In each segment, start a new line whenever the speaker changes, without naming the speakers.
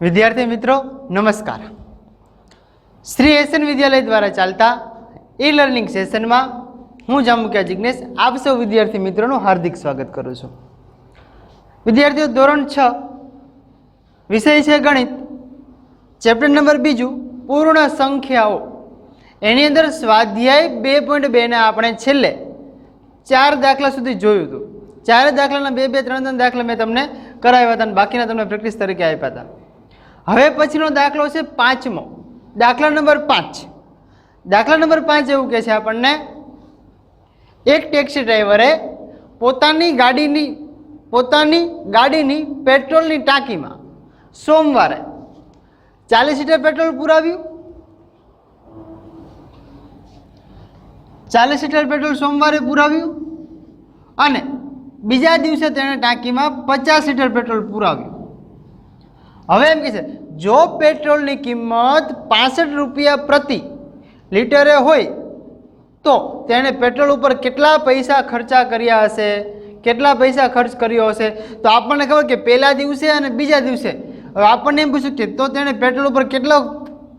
विद्यार्थी मित्रों नमस्कार। श्री एसएन विद्यालय द्वारा चालता ई लर्निंग सेशन में हूँ जामुकिया जिग्नेश आप सौ विद्यार्थी मित्रों हार्दिक स्वागत करूँ छूँ। विद्यार्थीओ धोरण 6 विषय है गणित, चैप्टर नंबर 2 पूर्ण संख्याओं। एनी अंदर स्वाध्याय 2.2 ने आपणे छेल्ले 4 दाखला सुधी जोयुं हतुं। 4 दाखलाना 2-3 दाखला मैं तमने कराव्या हता, बाकीना तमने प्रेक्टिस तरीके आप्या हता। हवे पछीनो दाखलो छे 5मो, दाखला नंबर 5। दाखला नंबर 5 एवुं कहे छे आपणने, एक टेक्सी ड्राइवरे पोतानी गाडीनी पेट्रोलनी टांकीमां सोमवारे 40 लीटर पेट्रोल पुराव्युं। 40 लीटर पेट्रोल सोमवारे पुराव्युं अने बीजा दिवसे तेणे टांकीमां 50 लीटर पेट्रोल पुराव्युं। हवे एम कहे जो पेट्रोल की किंमत 65 रुपया प्रति लीटरे होय तो तेणे पेट्रोल पर केटला पैसा खर्चा कर्या हशे, केटला पैसा खर्च कर्यो हशे। तो आपने खबर के पहला दिवसे अने बीजा दिवसे आपने एम पूछ्युं के तो तेणे पेट्रोल पर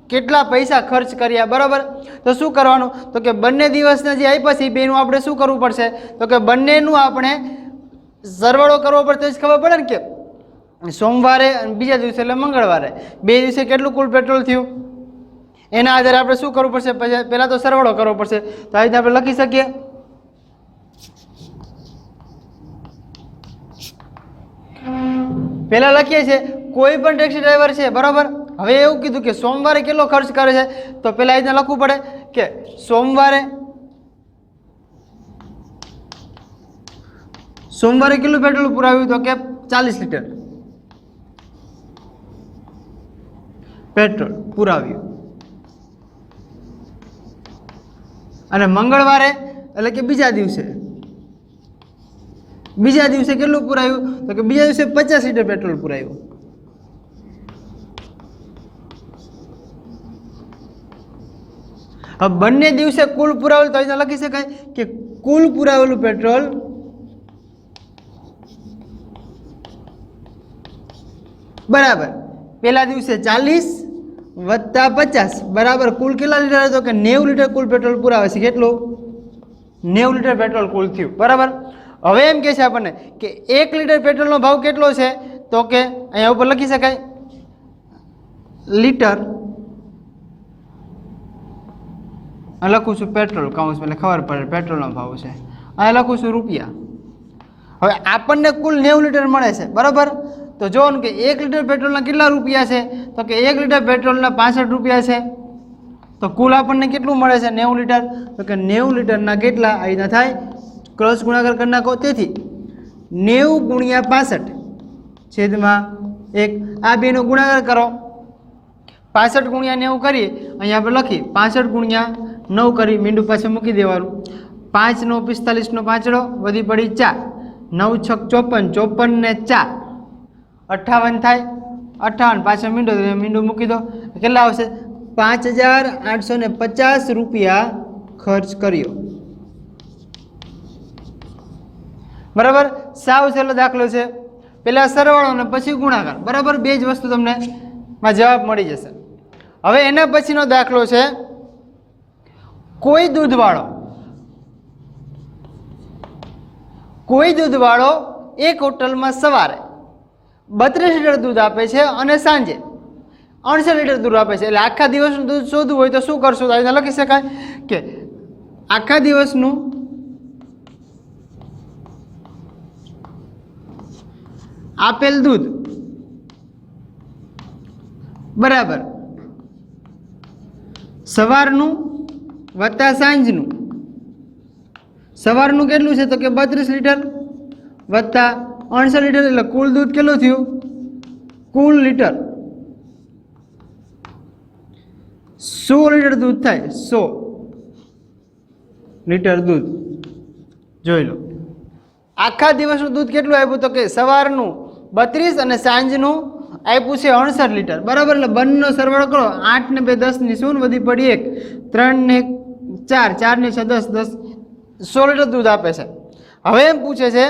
केटला पैसा खर्च कर्या, बराबर। तो शुं करवानुं, तो के बंने दिवसना जे आप्या छे बेनुं आपणे शुं करवुं पड़शे, तो के बंनेनुं आपणे सरवाळो करवो पड़े तो ज खबर पड़े ने के सोमवारे बीजा दिवसे એટલે मंगळवारे 2 दिवसे કેટલું કુલ પેટ્રોલ થયું એના આધારે આપણે શું કરવું પડશે, પહેલા તો સરવાળો કરવો પડશે। તો આ રીતે આપણે લખી શકીએ, પહેલા લખીએ છે કોઈ પણ ટેક્સી ડ્રાઈવર છે, બરાબર। હવે એવું કીધું કે સોમવારે કેટલો ખર્ચ કરે છે, તો પહેલા આ રીતે લખવું પડે કે સોમવારે કેટલું પેટ્રોલ પુરાવ્યું, તો કે 40 लीटर पेट्रोल पुराव्યું। અને મંગળવારે એટલે કે બીજા દિવસે કેટલું પુરાવ્યું, તો કે બીજા દિવસે 50 लीटर પેટ્રોલ પુરાવ્યું। હવે બંને દિવસે કુલ પુરાવેલું તો અહીંયા લખી શકાય કે કુલ પુરાવેલું પેટ્રોલ बराबर पहला दिवसे 40 वत्ता 50 बराबर कुल केटला लीटर है, तो कि 90 लीटर कुल पेट्रोल पुरावे छे। केटलुं 90 लीटर पेट्रोल कुल थयुं, बराबर। हवे एम कहे छे आपणे के 1 लीटर पेट्रोलनो भाव केटलो छे, तो के अहींया उपर लखी शकाय लीटर, आ लखुं छुं पेट्रोल काउंस એટલે ખબર પડે પેટ્રોલનો ભાવ છે, આ લખું છું રૂપિયા। હવે આપણને कुल 90 लीटर મળે છે, બરાબર। तो जो कि 1 लीटर पेट्रोलना કેટલા રૂપિયા છે, તો કે 1 लीटर पेट्रोलना 65 રૂપિયા છે। तो कुल આપણને કેટલું મળે છે 90 लीटर, तो कि 90 लीटरना કેટલા આ રીતના થાય, ક્રોસ ગુણાકાર કરી નાખો। તેથી 90 ગુણ્યા 65 છેદમાં 1, આ બેનો ગુણાકાર કરો, 65 ગુણ્યા 90 કરીએ, અહીંયા આપણે લખી 65 ગુણ્યા 9 કરી મીંડું પાછળ મૂકી દેવાનું। 5 નો 45 નો પાંચડો વધી પડી 4, 9 6 54, 54 ને 4 58 થાય, 58 પાછળ મીંડું મૂકી દો, કેટલા આવશે 5850 રૂપિયા ખર્ચ કર્યો, બરાબર। સાવ સહેલો દાખલો છે, પહેલા સરવાળો અને પછી ગુણાકાર, બરાબર। બે જ વસ્તુ તમને જવાબ મળી જશે। હવે એના પછીનો દાખલો છે કોઈ દૂધવાળો એક હોટલમાં સવારે 32 लीटर दूध आपे छे अने सांजे 68 लीटर दूध आपे छे। એટલે આખા દિવસનું दूध શોધવું હોય તો શું કરશો, તો આ લખી શકાય કે આખા દિવસનું આપેલ दूध बराबर સવારનું વત્તા સાંજનું। સવારનું કેટલું છે, તો કે 32 लीटर વત્તા 68 लीटर એટલે કુલ दूध કેટલું થયું, કુલ लीटर 100 लीटर दूध થાય, 100 लीटर दूध જોઈ લો। આખા દિવસનું दूध કેટલું આપ્યું, તો કે સવારનું 32 અને સાંજનું આપ્યું છે 68 लीटर, બરાબર। એટલે બંનેનો સરવાળો કરો, 8 ને 2 10 ની શૂન્ય વધી પડી 1, 3 ને 4, 4 ને 6 10, 100 लीटर दूध આપે છે। હવે એમ પૂછે છે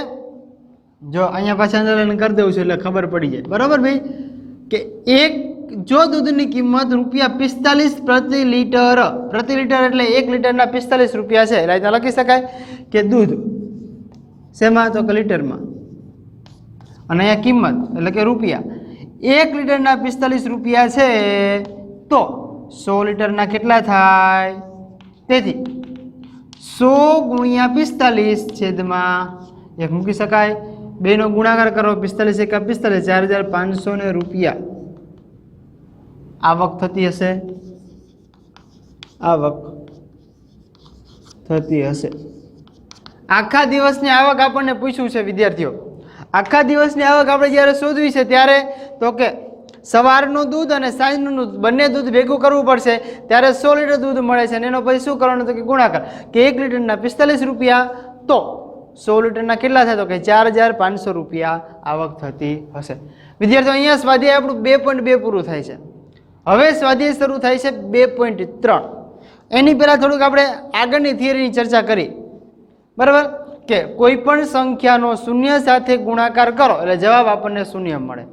जो अँ पाछा अंदर कर देव छे એટલે खबर पड़ी जाए, बराबर भाई। કે એક જો દૂધની કિંમત ₹45 પ્રતિ લીટર એટલે 1 લીટરના 45 રૂપિયા છે, એટલે લખી શકાય કે દૂધ શેમાં તો કે લીટરમાં, અને અહીંયા કિંમત એટલે કે રૂપિયા, 1 લીટરના 45 રૂપિયા છે તો 100 લીટરના કેટલા થાય? તેથી 100 ગુણ્યા 45 છેદમાં 1 મૂકી શકાય. 2 નો ગુણાકાર કરો, 45 એકા 45, 4500 રૂપિયા આવક થતી હશે. આવક થતી હશે. આખા દિવસની આવક આપણને પૂછ્યું છે વિદ્યાર્થીઓ. આખા દિવસની આવક આપણે જ્યારે શોધવી છે ત્યારે તો કે સવારનું દૂધ અને સાંજનું દૂધ બંને દૂધ ભેગું કરવું પડશે, ત્યારે 100 લીટર દૂધ મળે છે, અને એનો પછી શું કરવાનું તો કે ગુણાકાર, કે 1 લીટરના 45 રૂપિયા તો 100 લીટરના કેટલા થાય તો કે 4500 રૂપિયા આવક થતી હશે. વિદ્યાર્થીઓ અહીંયા સ્વાધ્યાય આપણું 2.2 પૂરું થાય છે. હવે સ્વાધ્યાય શરૂ થાય છે 2.3. એની પહેલાં થોડુંક આપણે આગળની થિયરીની ચર્ચા કરી, બરાબર, કે કોઈ પણ સંખ્યાનો શૂન્ય સાથે ગુણાકાર કરો એટલે જવાબ આપણને શૂન્ય મળે.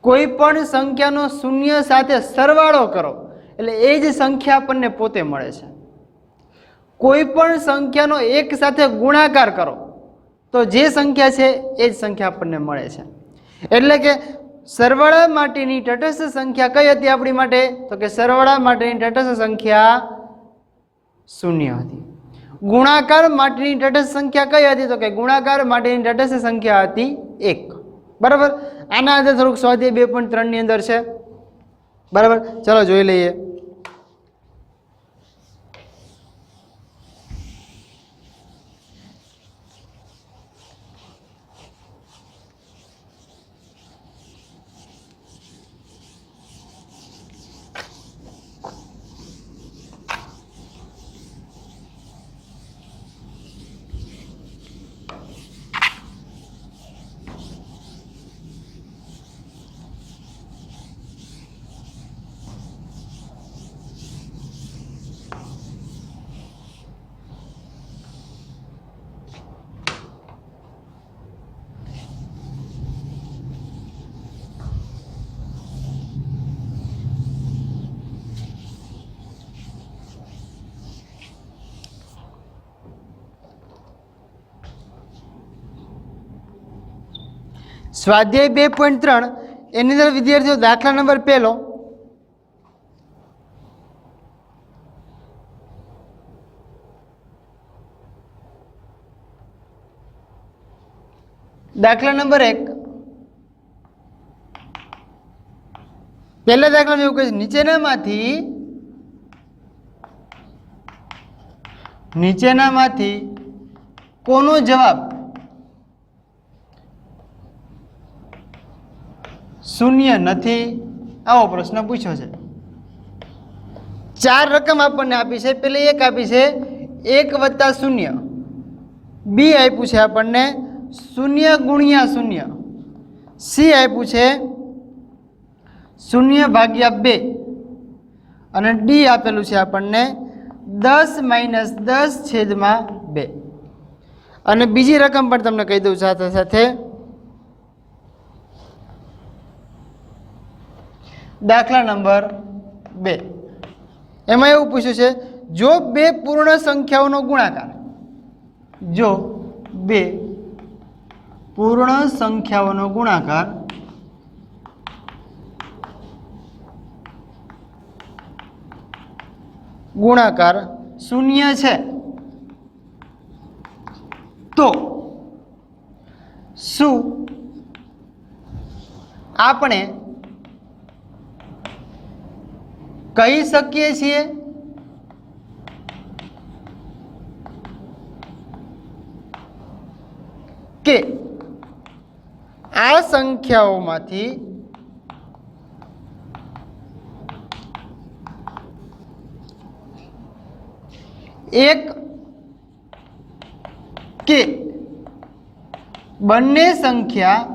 કોઈ પણ સંખ્યાનો શૂન્ય સાથે સરવાળો કરો એટલે એ જ સંખ્યા આપણને પોતે મળે છે. કોઈ પણ સંખ્યાનો એક સાથે ગુણાકાર કરો તો જે સંખ્યા છે એ જ સંખ્યા આપણને મળે છે. એટલે કે સરવાળા માટેની તટસ્થ સંખ્યા કઈ હતી આપણી માટે તો કે સરવાળા માટેની તટસ્થ સંખ્યા શૂન્ય હતી. ગુણાકાર માટેની તટસ્થ સંખ્યા કઈ હતી તો કે ગુણાકાર માટેની તટસ્થ સંખ્યા હતી 1. બરાબર. આના આધારે થોડુંક સ્વાધ્યાય 2.3 ની અંદર છે. બરાબર, ચલો જોઈ લઈએ. સ્વાધ્યાય 2.3 એની અંદર વિદ્યાર્થીઓ દાખલા નંબર પહેલો, દાખલા નંબર 1. પહેલા દાખલામાં એવું કહે છે નીચેનામાંથી કોનો જવાબ શૂન્ય નથી? આવો પ્રશ્ન પૂછ્યો છે. 4 રકમ આપણને આપી છે. પેલી 1 આપી છે 1 + 0, બી આપ્યું છે આપણને 0 ગુણ્યા 0, સી આપ્યું છે 0/2, અને ડી આપેલું છે આપણને 10 - 10/2. અને બીજી રકમ પણ તમને કહી દઉં સાથે સાથે, દાખલા નંબર 2. એમાં એવું પૂછ્યું છે જો 2 પૂર્ણ સંખ્યાઓનો ગુણાકાર, જો 2 પૂર્ણ સંખ્યાઓનો ગુણાકાર શૂન્ય છે તો શું આપણે કહી શકીએ છીએ કે આ સંખ્યાઓમાંથી એક કે બંને સંખ્યા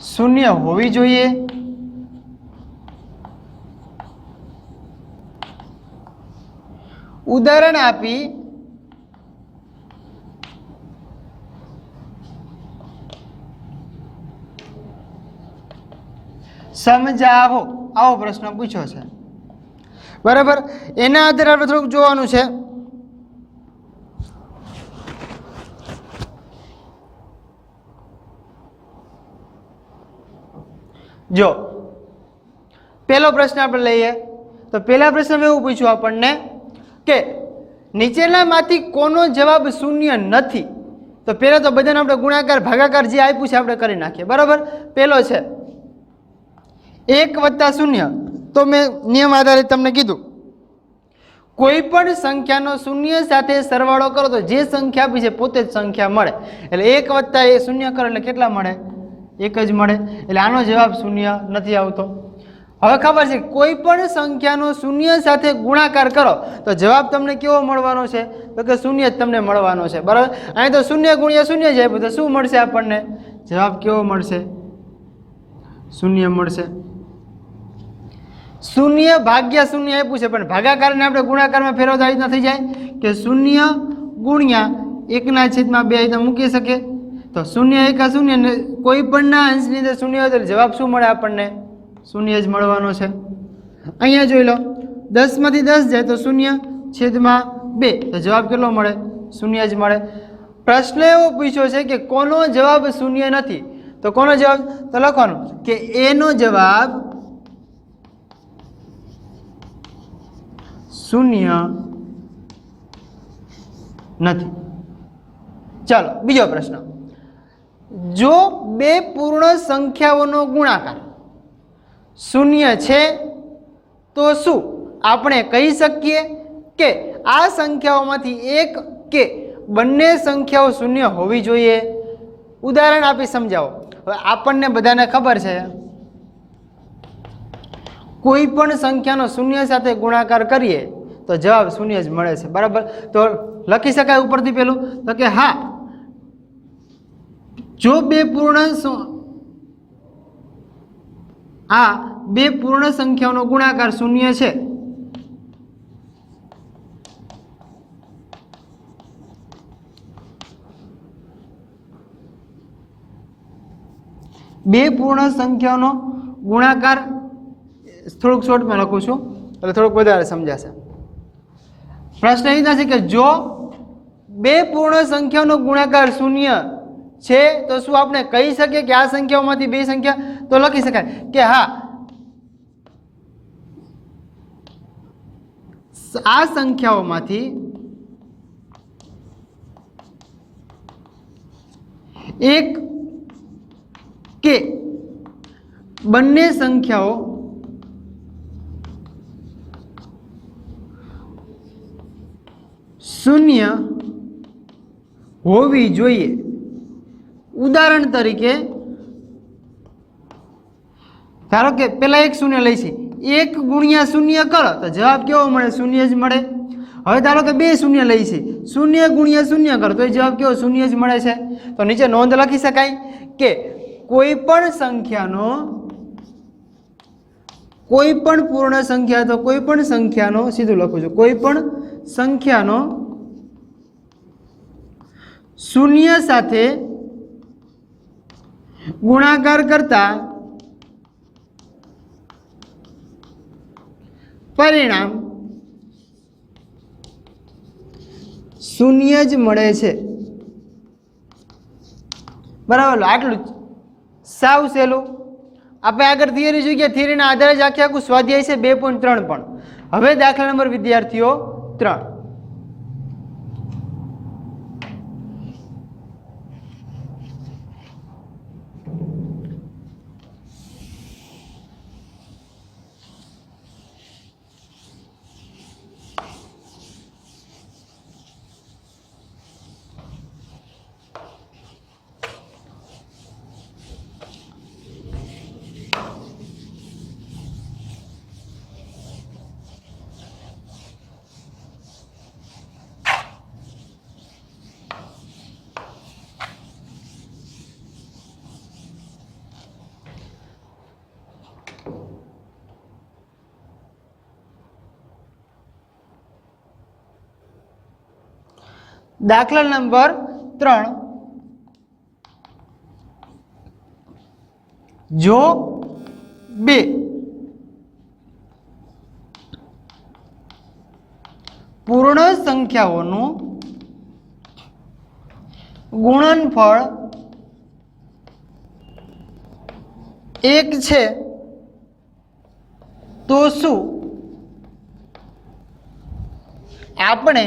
શૂન્ય હોવી જોઈએ? ઉદાહરણ આપી સમજાવો, આવો પ્રશ્ન પૂછ્યો છે, બરાબર. એના આધારે આપણે થોડુંક જોવાનું છે. જો પહેલો પ્રશ્ન આપણે લઈએ તો પહેલા પ્રશ્નમાં એવું પૂછ્યું આપણને કે નીચેનામાંથી કોનો જવાબ શૂન્ય નથી. તો પહેલા તો બધાને આપણે ગુણાકાર ભાગાકાર જે આપ્યું છે આપણે કરી નાખીએ, બરાબર. પહેલો છે 1 + 0. તો મેં નિયમ આધારિત તમને કીધું કોઈ પણ સંખ્યાનો શૂન્ય સાથે સરવાળો કરો તો જે સંખ્યા આપી છે પોતે જ સંખ્યા મળે. એટલે 1 + 0 કરો એટલે કેટલા મળે? 1 જ મળે. એટલે આનો જવાબ શૂન્ય નથી આવતો. હવે ખબર છે કોઈ પણ સંખ્યાનો શૂન્ય સાથે ગુણાકાર કરો તો જવાબ તમને કેવો મળવાનો છે? તો કે શૂન્ય જ તમને મળવાનો છે, બરાબર. અહીં તો 0 × 0 જ આપ્યું તો શું મળશે આપણને? જવાબ કેવો મળશે? શૂન્ય મળશે. 0 ભાગ્યા 0 આપ્યું છે પણ ભાગાકારને આપણે ગુણાકારમાં ફેરવતા આવી રીતના થઈ જાય કે 0 × 1/2 આ રીતના મૂકી શકીએ. તો 0 × 0 ને કોઈ પણના અંશની અંદર 0 હોય તો જવાબ શું મળે આપણને? શૂન્ય જ મળવાનો છે. અહીંયા જોઈ લો 10 માંથી 10 જાય તો 0/2 તો જવાબ કેટલો મળે? શૂન્ય જ મળે. પ્રશ્ન એવો પૂછ્યો છે કે કોનો જવાબ શૂન્ય નથી. તો કોનો જવાબ? તો લખવાનું કે એનો જવાબ શૂન્ય નથી. ચાલો બીજો પ્રશ્ન. જો બે પૂર્ણ સંખ્યાઓનો ગુણાકાર શૂન્ય છે તો શું આપણે કહી શકીએ કે આ સંખ્યાઓમાંથી એક કે બંને સંખ્યાઓ શૂન્ય હોવી જોઈએ? ઉદાહરણ આપી સમજાવો. હવે આપણને બધાને ખબર છે કોઈ પણ સંખ્યાનો શૂન્ય સાથે ગુણાકાર કરીએ તો જવાબ શૂન્ય જ મળે છે, બરાબર. તો લખી શકાય ઉપરથી પેલું તો કે હા, જો બે પૂર્ણ સંખ્યાઓનો ગુણાકાર શૂન્ય છે બે પૂર્ણ સંખ્યાઓનો ગુણાકાર થોડુંક શોર્ટમાં લખું છું એટલે થોડુંક વધારે સમજાશે. પ્રશ્ન એ છે કે જો બે પૂર્ણ સંખ્યાઓનો ગુણાકાર શૂન્ય છે તો શું આપણે કહી શકીએ કે આ સંખ્યાઓમાંથી બે સંખ્યા? તો લખી શકાય કે હા, આ સંખ્યાઓમાંથી એક કે બંને સંખ્યાઓ શૂન્ય હોવી જોઈએ. ઉદાહરણ તરીકે ધારો કે પેલા એક શૂન્ય લઈશી, 1 × 0 કરો તો જવાબ કેવો મળે? શૂન્ય જ મળે. હવે ધારો કે બે શૂન્ય લઈશી, 0 × 0 કરો તો એ જવાબ કેવો? શૂન્ય જ મળે છે. તો નીચે નોંધ લખી શકાય કે કોઈ પણ સંખ્યાનો કોઈ પણ પૂર્ણ સંખ્યા તો કોઈ પણ સંખ્યાનો સીધું લખું છું કોઈ પણ સંખ્યાનો શૂન્ય સાથે ગુણાકાર કરતા પરિણામ શૂન્ય જ મળે છે, બરાબર. આટલું જ સાવ સહેલું. આપણે આગળ થિયરી જોઈ ગયા, થિયરીના આધારે જ આખું સ્વાધ્યાય છે 2.3 પણ. હવે દાખલા નંબર વિદ્યાર્થીઓ 3. દાખલા નંબર 3. જો 2 પૂર્ણ સંખ્યાઓનું ગુણનફળ 1 છે તો શું આપણે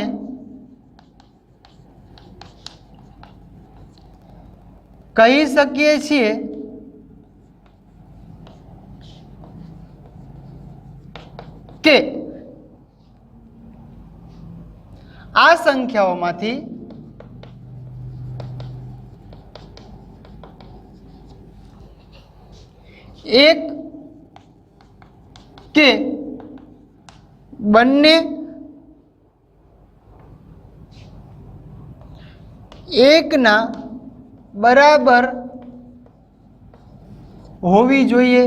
કહી શકીએ છીએ કે આ સંખ્યાઓમાંથી એક કે બંને એકના બરાબર હોવી જોઈએ?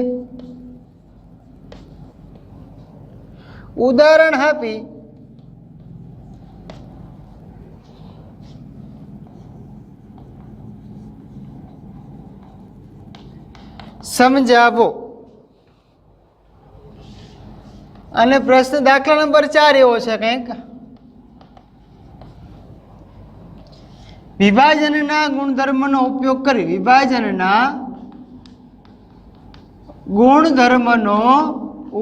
ઉદાહરણ આપી સમજાવો. અને પ્રશ્ન દાખલા નંબર 4 એવો છે કંઈક, વિભાજનના ગુણધર્મનો ઉપયોગ કરી, વિભાજનના ગુણધર્મનો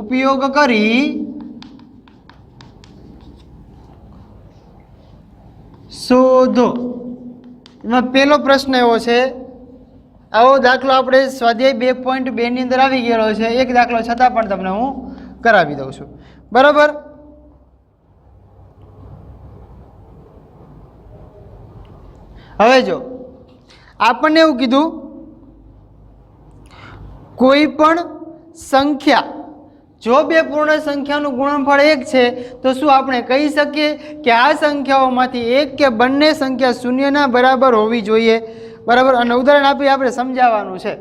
ઉપયોગ કરી શોધો. એમાં પહેલો પ્રશ્ન એવો છે, આવો દાખલો આપણે સ્વાધ્યાય 2.2 ની અંદર આવી ગયેલો છે, એક દાખલો છતાં પણ તમને હું કરાવી દઉં છું. બરાબર? હવે જો આપણને એવું કીધું, કોઈ પણ સંખ્યા જો બે પૂર્ણ સંખ્યાનું ગુણનફળ 1 છે તો શું આપણે કહી શકીએ કે આ સંખ્યાઓમાંથી એક કે બંને સંખ્યા શૂન્યના બરાબર હોવી જોઈએ? બરાબર. અને ઉદાહરણ આપી આપણે સમજાવવાનું છે.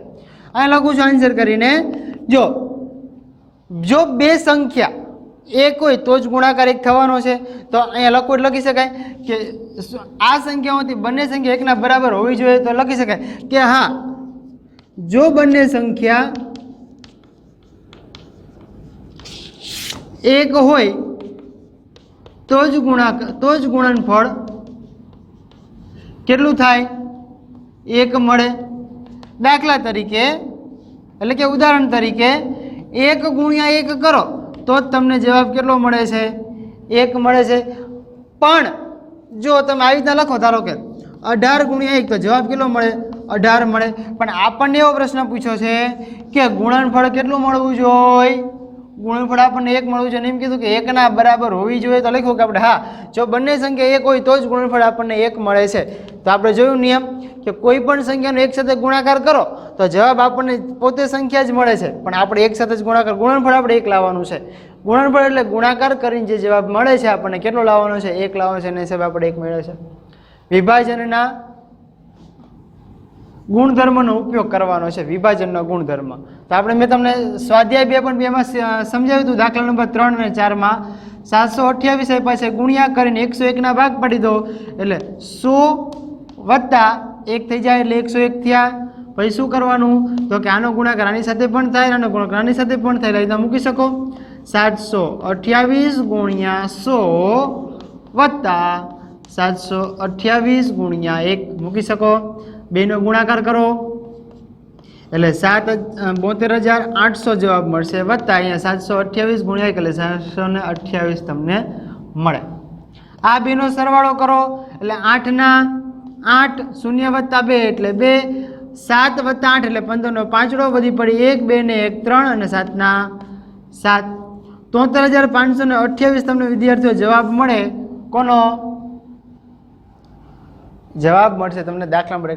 અહીં લખું છું આન્સર કરીને, જો બે સંખ્યા એક હોય તો જ ગુણાકાર 1 થવાનો છે. તો અહીંયા લખવું લખી શકાય કે આ સંખ્યાઓથી બંને સંખ્યા 1 ના બરાબર હોવી જોઈએ. તો લખી શકાય કે હા, જો બંને સંખ્યા 1 હોય તો જ ગુણનફળ કેટલું થાય? 1 મળે. દાખલા તરીકે એટલે કે ઉદાહરણ તરીકે 1 ગુણ્યા 1 કરો તો જ તમને જવાબ કેટલો મળે છે? 1 મળે છે. પણ જો તમે આવી રીતના લખો, ધારો કે 18 ગુણ્યા 1 તો જવાબ કેટલો મળે? 18 મળે. પણ આપણને એવો પ્રશ્ન પૂછ્યો છે કે ગુણનફળ કેટલું મળવું જોઈએ? ગુણનફળ આપણને 1 મળવું જોઈએ. એમ કીધું કે 1 ના બરાબર હોવી જોઈએ. તો લખ્યું કે આપણે હા, જો બંને સંખ્યા 1 હોય તો જ ગુણનફળ આપણને 1 મળે છે. તો આપણે જોયું નિયમ કે કોઈ પણ સંખ્યાનો એક સાથે ગુણાકાર કરો તો જવાબ આપણને પોતે સંખ્યા જ મળે છે, પણ આપણે એક સાથે જ ગુણનફળ આપણે 1 લાવવાનું છે. ગુણનફળ એટલે ગુણાકાર કરીને જે જવાબ મળે છે આપણને કેટલો લાવવાનો છે? 1 લાવવાનો છે. અને હિસાબે આપણે 1 મેળવે છે. વિભાજનના ગુણધર્મનો ઉપયોગ કરવાનો છે, વિભાજનનો ગુણધર્મ. તો આપણે મેં તમને સ્વાધ્યાય 2.2 માં સમજાવ્યું હતું. દાખલા નંબર 3 અને 4 માં 728 આપ્યા છે, ગુણ્યા કરીને 101 ના ભાગ પાડી દો એટલે 100 વત્તા 1 થઈ જાય એટલે 101 થયા. પછી શું કરવાનું? તો કે આનો ગુણાકાર આની સાથે પણ થાય, આનો ગુણાકાર આની સાથે પણ થાય. એટલે મૂકી શકો 728 ગુણ્યા 100 વત્તા 728 ગુણ્યા 1 મૂકી શકો. બેનો ગુણાકાર કરો એટલે 72,800 જવાબ મળશે. વત્તા અહીંયા 728 ગુણ્યા 1 એટલે 728 તમને મળે. આ બેનો સરવાળો કરો એટલે 8 ના 8, 0 વત્તા 2 એટલે 2, 7 વત્તા 8 એટલે 15 નો 5 વધી પડી 1, 2 ને 1 3 અને 7 ના 7. 73,528 તમને વિદ્યાર્થીઓ જવાબ મળે. કોનો જવાબ મળશે? તમને દાખલા મળે.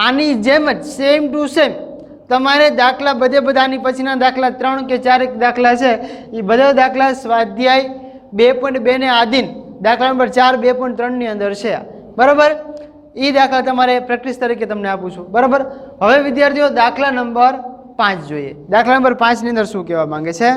આની જેમ જ સેમ ટુ સેમ તમારે દાખલા બધાની પછીના દાખલા 3 કે 4 દાખલા છે એ બધા દાખલા સ્વાધ્યાય 2.2 ને આધીન દાખલા નંબર 4 2.3 ની અંદર છે. બરાબર? એ દાખલા તમારે પ્રેક્ટિસ તરીકે તમને આપું છું. બરાબર? હવે વિદ્યાર્થીઓ દાખલા નંબર 5 જોઈએ. દાખલા નંબર 5 ની અંદર શું કહેવા માંગે છે?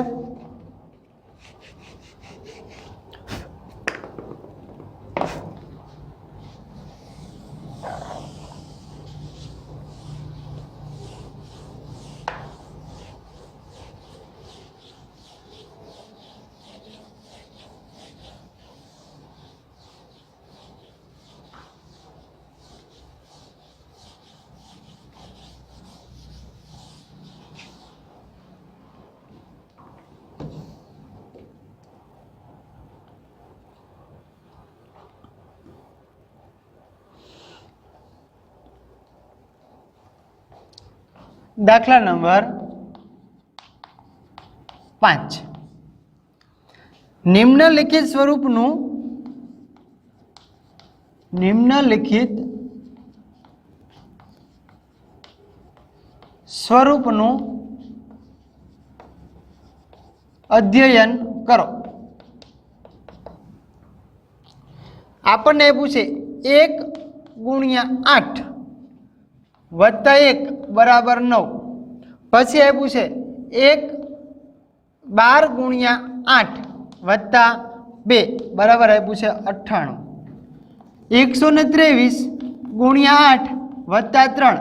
દાખલા નંબર 5 નિમ્નલિખિત સ્વરૂપનું અધ્યયન કરો. આપણને એ પૂછે 1 × 8 વત્તા 1 બરાબર 9. પછી એ પૂછે 1 12 × 8 વત્તા 2 બરાબર એ પૂછે 98. 123 × 8 વત્તા 3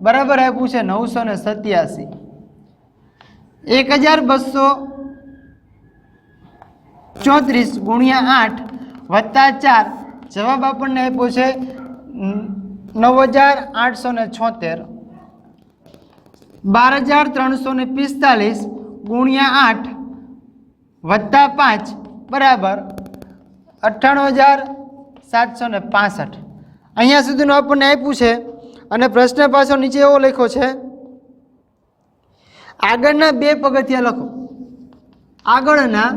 બરાબર એ પૂછે 987. 1234 × 8 વત્તા 4 જવાબ આપણને આપ્યો છે 9876. 12345 × 8 વત્તા 5 બરાબર 98765. અહીંયા સુધીનું આપણને આપ્યું છે અને પ્રશ્ન પાછો નીચે એવો લખ્યો છે આગળના 2 પગથિયા લખો. આગળના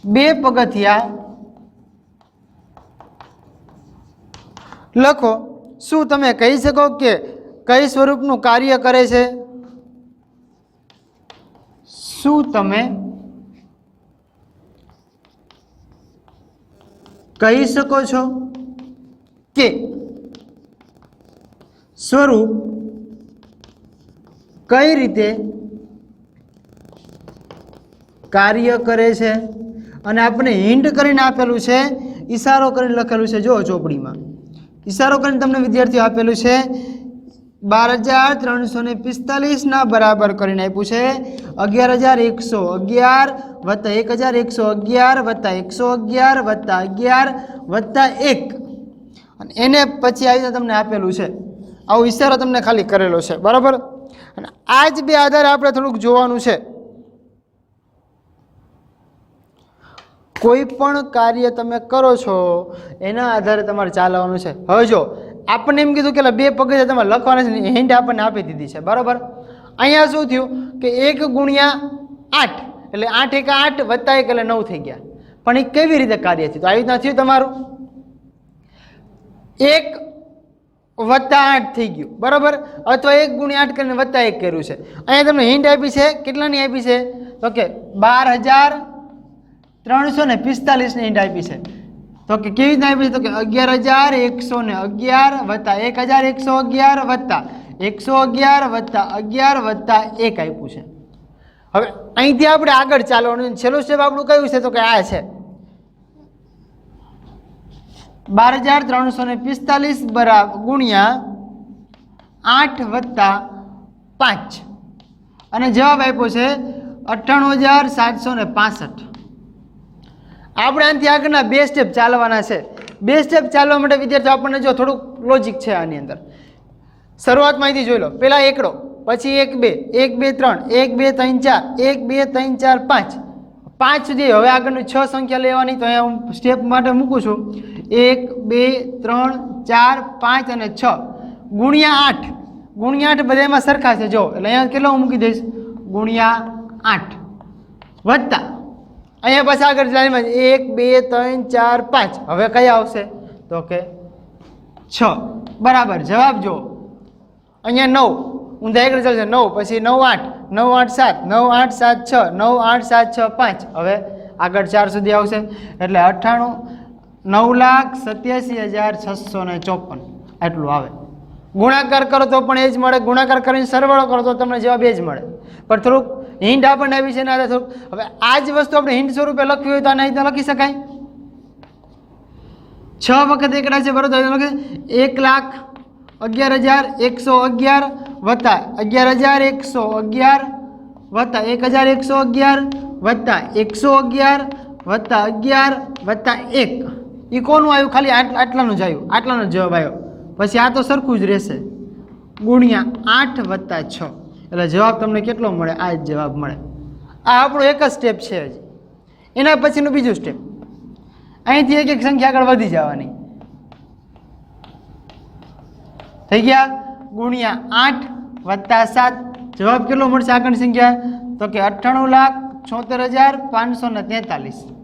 2 પગથિયા લખો. શું તમે કહી શકો કે કઈ સ્વરૂપનું કાર્ય કરે છે? શું તમે કહી શકો છો કે સ્વરૂપ કઈ રીતે કાર્ય કરે છે? અને આપણે હિન્ટ કરીને આપેલું છે, ઈશારો કરીને લખેલું છે. જો ચોપડીમાં ઈશારો કરીને તમને વિદ્યાર્થીઓ આપેલું છે 12345 ના બરાબર કરીને આપ્યું છે 11111 વત્તા 1111 વત્તા 111 વત્તા 11 વત્તા 1 અને એને પછી આવીને તમને આપેલું છે. આવો ઈશારો તમને ખાલી કરેલો છે, બરાબર. અને આ જ 2 આધારે આપણે થોડુંક જોવાનું છે. કોઈ પણ કાર્ય તમે કરો છો એના આધારે તમારે ચાલવાનું છે. હવે જો આપણને એમ કીધું કે 2 પગથિયા તમારે લખવાના છે, હિન્ટ આપણને આપી દીધી છે, બરાબર. અહીંયા શું થયું કે 1 × 8 એટલે 8 × 8 વત્તા 1 એટલે 9 થઈ ગયા. પણ એ કેવી રીતે કાર્ય થયું? તો આવી રીતના થયું તમારું 1 વત્તા 8 થઈ ગયું, બરાબર. અથવા 1 × 8 કરીને વત્તા 1 કર્યું છે. અહીંયા તમને હિન્ટ આપી છે. કેટલાની આપી છે? તો કે 12345 ની હિન્ટ આપી છે. તો કે કેવી રીતના આપી છે? તો કે 11111 વત્તા 1111 વત્તા 111 વત્તા 11 વત્તા 1 આપ્યું છે. હવે અહીંથી આપણે આગળ ચાલવાનું. છેલ્લું સ્ટેપ આપણું કયું છે? તો કે આ છે 12345 બરાબર ગુણ્યા 8 વત્તા 5 અને જવાબ આપ્યો છે 98765. આપણે આનાથી આગળના 2 સ્ટેપ ચાલવાના છે. 2 સ્ટેપ ચાલવા માટે વિદ્યાર્થીઓ આપણને જો થોડુંક લોજિક છે આની અંદર. શરૂઆતમાં અહીંથી જોઈ લો. પહેલાં એકડો, પછી 1 2 1 2 3 1 2 3 4 1 2 3 4 5 5 સુધી. હવે આગળનું 6 સંખ્યા લેવાની. તો અહીંયા હું સ્ટેપ માટે મૂકું છું 1 2 3 4 5 અને 6 ગુણ્યા 8. ગુણ્યા 8 બધામાં સરખા છે જો. એટલે અહીંયા કેટલો હું મૂકી દઈશ? ગુણ્યા 8 વત્તા અહીંયા પછી આગળ લાઈનમાં 1 2 3 4 5. હવે કયા આવશે? તો કે 6 બરાબર. જવાબ જો અહીંયા 9 ઊંધા આગળ ચાલશે 9 પછી 9 8 9 8 7 9 8 7 6 9 8 7 6 5. હવે આગળ 4 સુધી આવશે એટલે 9,87,654 આટલું આવે. ગુણાકાર કરો તો પણ એ જ મળે. ગુણાકાર કરીને સરવાળો કરો તો તમને જવાબ એ જ મળે. પણ થોડુંક હિન્ટ આપણને આવી છે ને થોડુંક. હવે આ જ વસ્તુ આપણે હિન્ટ સ્વરૂપે લખવી હોય તો આના રીતે લખી શકાય. 6 વખત એકડા છે, બરોબર. 1,11,111 વત્તા 11,111 વત્તા 1,111 વત્તા 111 વત્તા 11 વત્તા 1. એ કોનું આવ્યું? ખાલી આટલાનું જ આવ્યું. આટલાનો જવાબ આવ્યો. પછી આ તો સરખું જ રહેશે ગુણ્યા 8 વત્તા 6 એટલે જવાબ તમને કેટલો મળે? આ જ જવાબ મળે. આ આપણો એક જ સ્ટેપ છે. હજી એના પછીનું બીજું સ્ટેપ. અહીંથી એક સંખ્યા આગળ વધી જવાની. થઈ ગયા ગુણ્યા 8 વત્તા 7 જવાબ કેટલો મળશે આગળની સંખ્યા તો કે 98,76,543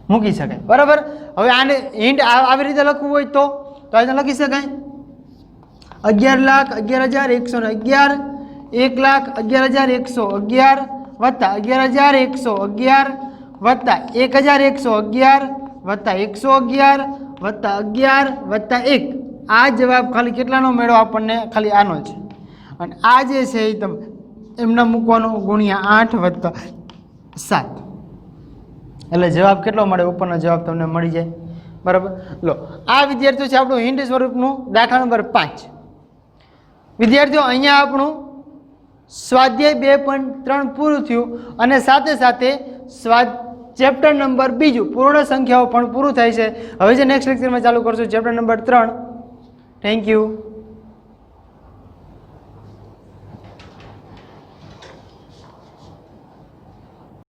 મૂકી શકાય બરાબર હવે આને હિન્ટ આવી રીતે લખવું હોય તો આ રીતે લખી શકાય 11,11,111 1,11,111 વત્તા 11,111 વત્તા 1,111 વત્તા 111 વત્તા 11 વત્તા 1 આ જવાબ ખાલી કેટલાનો મેળો આપણને ખાલી આનો છે અને આ જે છે એ તમે એમને મૂકવાનો ગુણ્યા 8 વત્તા 7 એટલે જવાબ કેટલો મળે ઉપરનો જવાબ તમને મળી જાય બરાબર લો આ વિદ્યાર્થીઓ છે આપણું હિન્ટ સ્વરૂપનું દાખલા નંબર 5 વિદ્યાર્થીઓ અહીંયા આપણું સ્વાધ્યાય 2.3 પૂરું થયું અને સાથે સાથે ચેપ્ટર નંબર 2 પૂર્ણ સંખ્યાઓ પણ પૂરું થાય છે હવે જે નેક્સ્ટ લેક્ચરમાં ચાલુ કરશું ચેપ્ટર નંબર 3 થેન્ક યુ